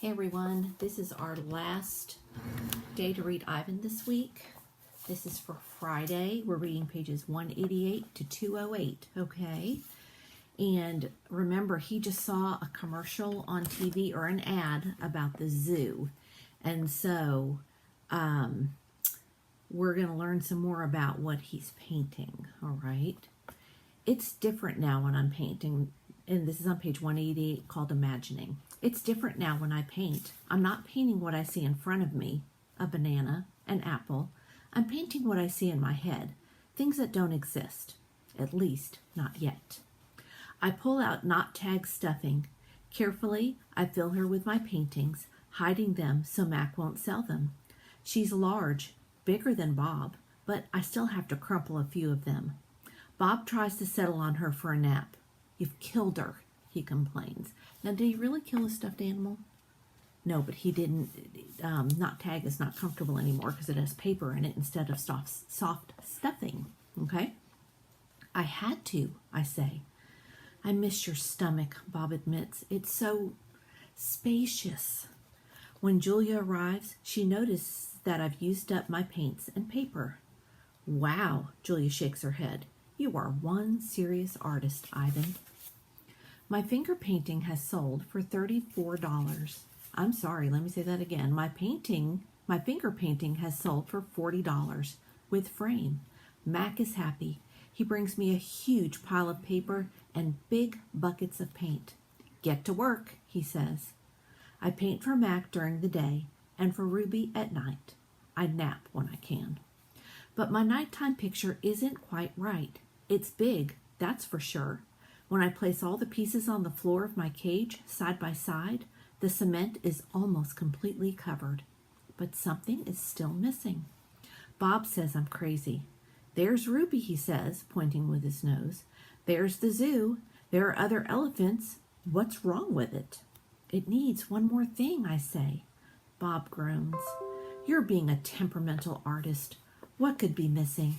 Hey everyone, this is our last day to read Ivan this week. This is for Friday. We're reading pages 188 to 208, okay? And remember, he just saw a commercial on TV or an ad about the zoo. And so we're going to learn some more about what he's painting, all right? It's different now when I'm painting, and this is on page 188 called Imagining. It's different now when I paint. I'm not painting what I see in front of me, a banana, an apple. I'm painting what I see in my head, things that don't exist, at least not yet. I pull out not tagged stuffing. Carefully, I fill her with my paintings, hiding them so Mac won't sell them. She's large, bigger than Bob, but I still have to crumple a few of them. Bob tries to settle on her for a nap. You've killed her, he complains. Now, did he really kill a stuffed animal? No, but he didn't. Not tag is not comfortable anymore because it has paper in it instead of soft stuffing, okay? I had to, I say. I miss your stomach, Bob admits. It's so spacious. When Julia arrives, she notices that I've used up my paints and paper. Wow, Julia shakes her head. You are one serious artist, Ivan. My finger painting has sold for $34. I'm sorry, let me say that again. My finger painting has sold for $40 with frame. Mac is happy. He brings me a huge pile of paper and big buckets of paint. Get to work, he says. I paint for Mac during the day and for Ruby at night. I nap when I can. But my nighttime picture isn't quite right. It's big, that's for sure. When I place all the pieces on the floor of my cage side by side, the cement is almost completely covered. But something is still missing. Bob says I'm crazy. There's Ruby, he says, pointing with his nose. There's the zoo. There are other elephants. What's wrong with it? It needs one more thing, I say. Bob groans. You're being a temperamental artist. What could be missing?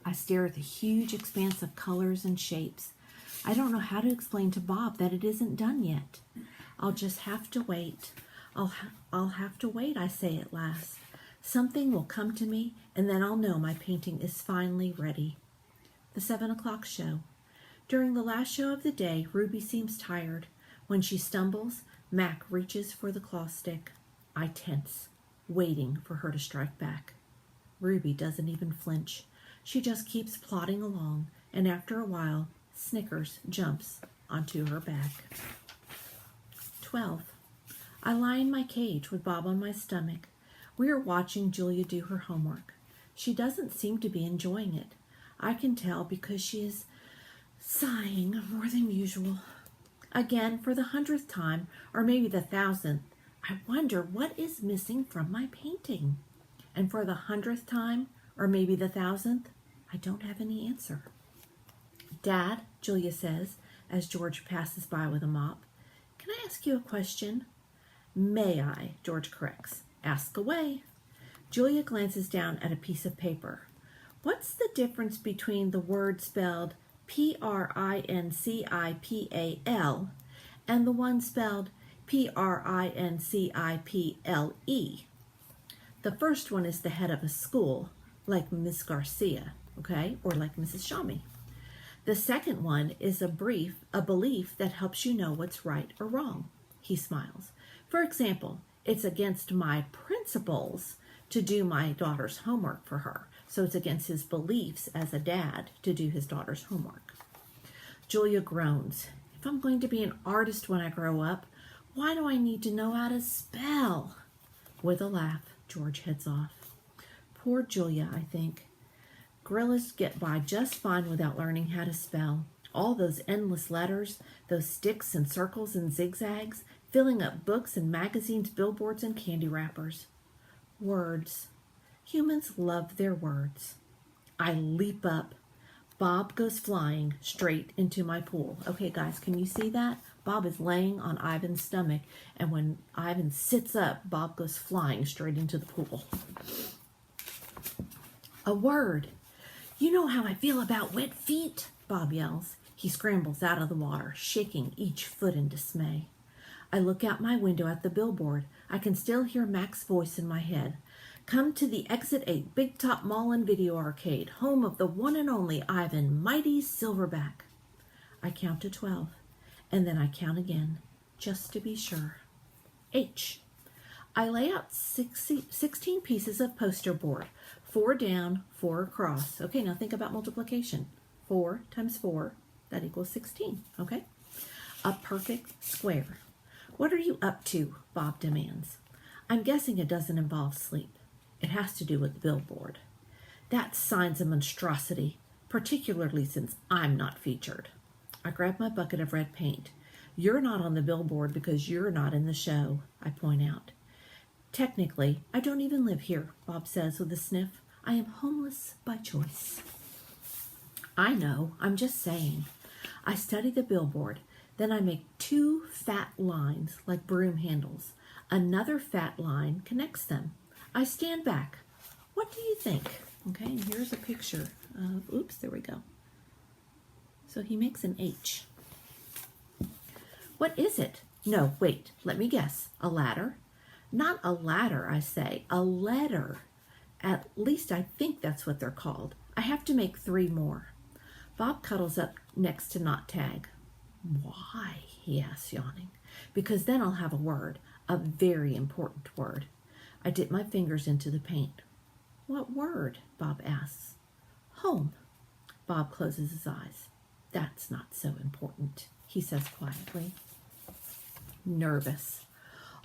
I stare at the huge expanse of colors and shapes. I don't know how to explain to Bob that it isn't done yet. I'll just have to wait. I'll have to wait, I say at last. Something will come to me, and then I'll know my painting is finally ready. The 7 o'clock show. During the last show of the day, Ruby seems tired. When she stumbles, Mac reaches for the claw stick. I tense, waiting for her to strike back. Ruby doesn't even flinch. She just keeps plodding along, and after a while, Snickers jumps onto her back. 12. I lie in my cage with Bob on my stomach. We are watching Julia do her homework. She doesn't seem to be enjoying it. I can tell because she is sighing more than usual. Again, for the 100th time, or maybe the 1000th, I wonder what is missing from my painting. And for the 100th time, or maybe the 1000th, I don't have any answer. Dad, Julia says, as George passes by with a mop, can I ask you a question? May I, George corrects. Ask away. Julia glances down at a piece of paper. What's the difference between the word spelled Principal and the one spelled Principle? The first one is the head of a school, like Miss Garcia, okay, or like Mrs. Shami. The second one is a belief that helps you know what's right or wrong. He smiles. For example, it's against my principles to do my daughter's homework for her. So it's against his beliefs as a dad to do his daughter's homework. Julia groans. If I'm going to be an artist when I grow up, why do I need to know how to spell? With a laugh, George heads off. Poor Julia, I think. Gorillas get by just fine without learning how to spell. All those endless letters, those sticks and circles and zigzags, filling up books and magazines, billboards and candy wrappers. Words. Humans love their words. I leap up. Bob goes flying straight into my pool. Okay, guys, can you see that? Bob is laying on Ivan's stomach, and when Ivan sits up, Bob goes flying straight into the pool. A word. You know how I feel about wet feet, Bob yells. He scrambles out of the water, shaking each foot in dismay. I look out my window at the billboard. I can still hear Mac's voice in my head. Come to the Exit 8 Big Top Mall and Video Arcade, home of the one and only Ivan Mighty Silverback. I count to 12, and then I count again, just to be sure. H. I lay out 16 pieces of poster board, 4 down, 4 across. Okay, now think about multiplication. 4 times 4, that equals 16, okay? A perfect square. What are you up to? Bob demands. I'm guessing it doesn't involve sleep. It has to do with the billboard. That sign's a monstrosity, particularly since I'm not featured. I grab my bucket of red paint. You're not on the billboard because you're not in the show, I point out. Technically, I don't even live here, Bob says with a sniff. I am homeless by choice. I know, I'm just saying. I study the billboard. Then I make 2 fat lines like broom handles. Another fat line connects them. I stand back. What do you think? Okay, and here's a picture of, oops, there we go. So he makes an H. What is it? No, wait, let me guess. A ladder? Not a ladder, I say. A letter. At least I think that's what they're called. I have to make 3 more. Bob cuddles up next to Not Tag. Why? He asks, yawning. Because then I'll have a word, a very important word. I dip my fingers into the paint. What word? Bob asks. Home. Bob closes his eyes. That's not so important, he says quietly. Nervous.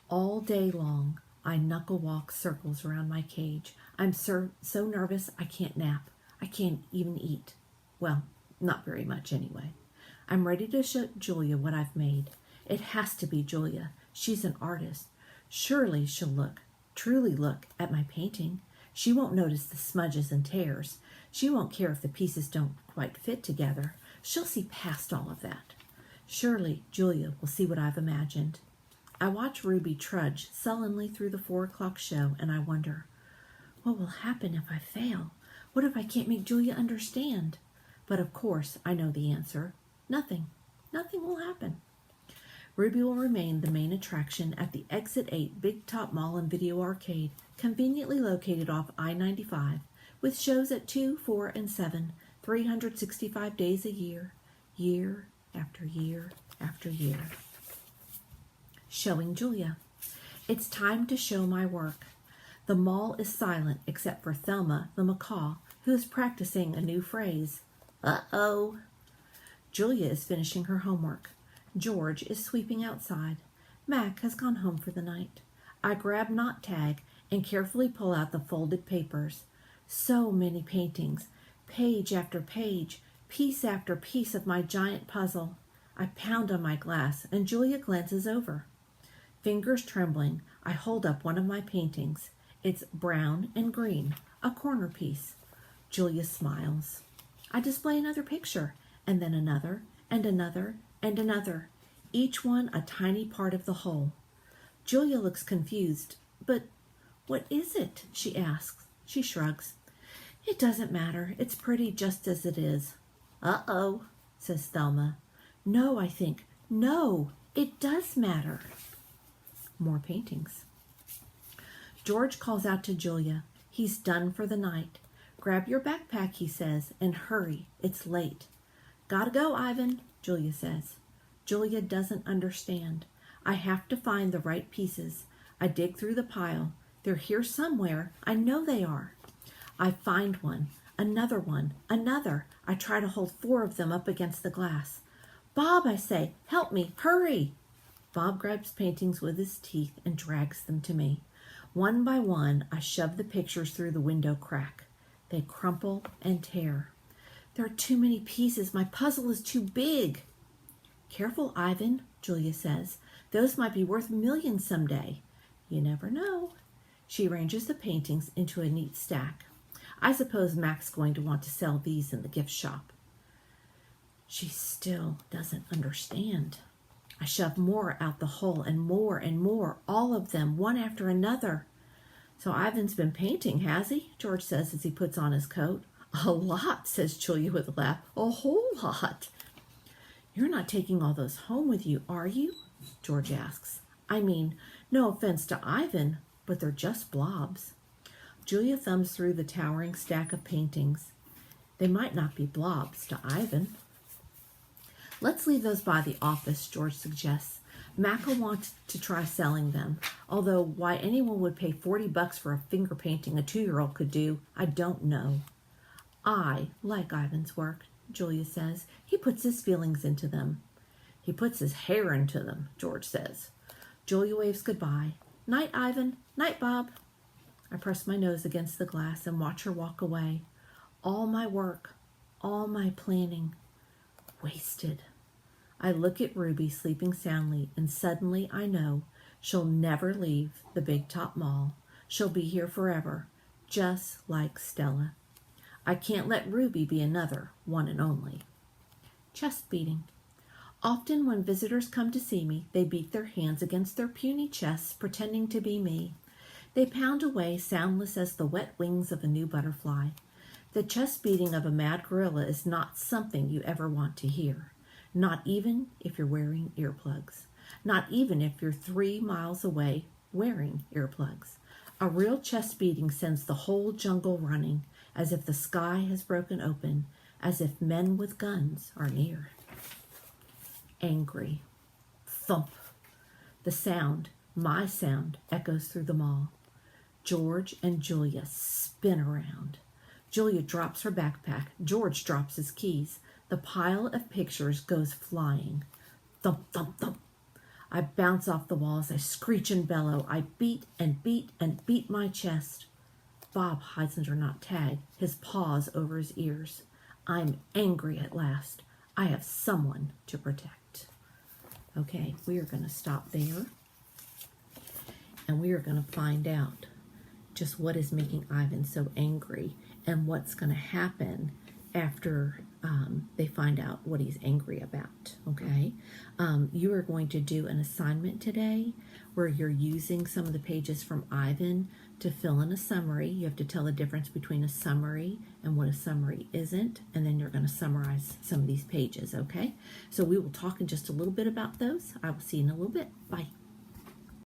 All day long, I knuckle walk circles around my cage. I'm so nervous I can't nap. I can't even eat. Well, not very much anyway. I'm ready to show Julia what I've made. It has to be Julia. She's an artist. Surely she'll truly look at my painting. She won't notice the smudges and tears. She won't care if the pieces don't quite fit together. She'll see past all of that. Surely Julia will see what I've imagined. I watch Ruby trudge sullenly through the 4 o'clock show, and I wonder, what will happen if I fail? What if I can't make Julia understand? But of course, I know the answer. Nothing. Nothing will happen. Ruby will remain the main attraction at the Exit 8 Big Top Mall and Video Arcade, conveniently located off I-95, with shows at 2, 4, and 7, 365 days a year, year after year after year. Showing Julia. It's time to show my work. The mall is silent except for Thelma the macaw, who is practicing a new phrase. Uh-oh. Julia is finishing her homework. George is sweeping outside. Mac has gone home for the night. I grab Not Tag and carefully pull out the folded papers. So many paintings, page after page, piece after piece of my giant puzzle. I pound on my glass and Julia glances over. Fingers trembling, I hold up one of my paintings. It's brown and green, a corner piece. Julia smiles. I display another picture, and then another, and another, and another, each one a tiny part of the whole. Julia looks confused. But what is it? She asks. She shrugs. It doesn't matter. It's pretty just as it is. Uh-oh, says Thelma. No, I think. No, it does matter. More paintings. George calls out to Julia. He's done for the night. Grab your backpack, he says, and hurry. It's late. Gotta go, Ivan, Julia says. Julia doesn't understand. I have to find the right pieces. I dig through the pile. They're here somewhere. I know they are. I find one, another one, another. I try to hold 4 of them up against the glass. Bob, I say, help me, hurry. Bob grabs paintings with his teeth and drags them to me. One by one, I shove the pictures through the window crack. They crumple and tear. There are too many pieces. My puzzle is too big. Careful, Ivan, Julia says. Those might be worth millions someday. You never know. She arranges the paintings into a neat stack. I suppose Mac's going to want to sell these in the gift shop. She still doesn't understand. I shove more out the hole and more, all of them, one after another. So Ivan's been painting, has he? George says as he puts on his coat. A lot, says Julia with a laugh. A whole lot. You're not taking all those home with you, are you? George asks. I mean, no offense to Ivan, but they're just blobs. Julia thumbs through the towering stack of paintings. They might not be blobs to Ivan. Let's leave those by the office, George suggests. Mac will want to try selling them, although why anyone would pay $40 for a finger painting a 2-year-old could do, I don't know. I like Ivan's work, Julia says. He puts his feelings into them. He puts his hair into them, George says. Julia waves goodbye. Night, Ivan. Night, Bob. I press my nose against the glass and watch her walk away. All my work, all my planning, wasted. I look at Ruby sleeping soundly, and suddenly I know she'll never leave the Big Top Mall. She'll be here forever, just like Stella. I can't let Ruby be another one and only. Chest beating. Often when visitors come to see me, they beat their hands against their puny chests, pretending to be me. They pound away, soundless as the wet wings of a new butterfly. The chest beating of a mad gorilla is not something you ever want to hear, not even if you're wearing earplugs, not even if you're 3 miles away wearing earplugs. A real chest beating sends the whole jungle running, as if the sky has broken open, as if men with guns are near. Angry. Thump. The sound, my sound, echoes through the mall. George and Julia spin around. Julia drops her backpack. George drops his keys. The pile of pictures goes flying. Thump, thump, thump. I bounce off the walls. I screech and bellow. I beat and beat and beat my chest. Bob hides under not tag, his paws over his ears. I'm angry at last. I have someone to protect. Okay, we are going to stop there. And we are going to find out just what is making Ivan so angry and what's going to happen after they find out what he's angry about, okay? You are going to do an assignment today where you're using some of the pages from Ivan to fill in a summary. You have to tell the difference between a summary and what a summary isn't, and then you're going to summarize some of these pages, okay? So we will talk in just a little bit about those. I will see you in a little bit. Bye.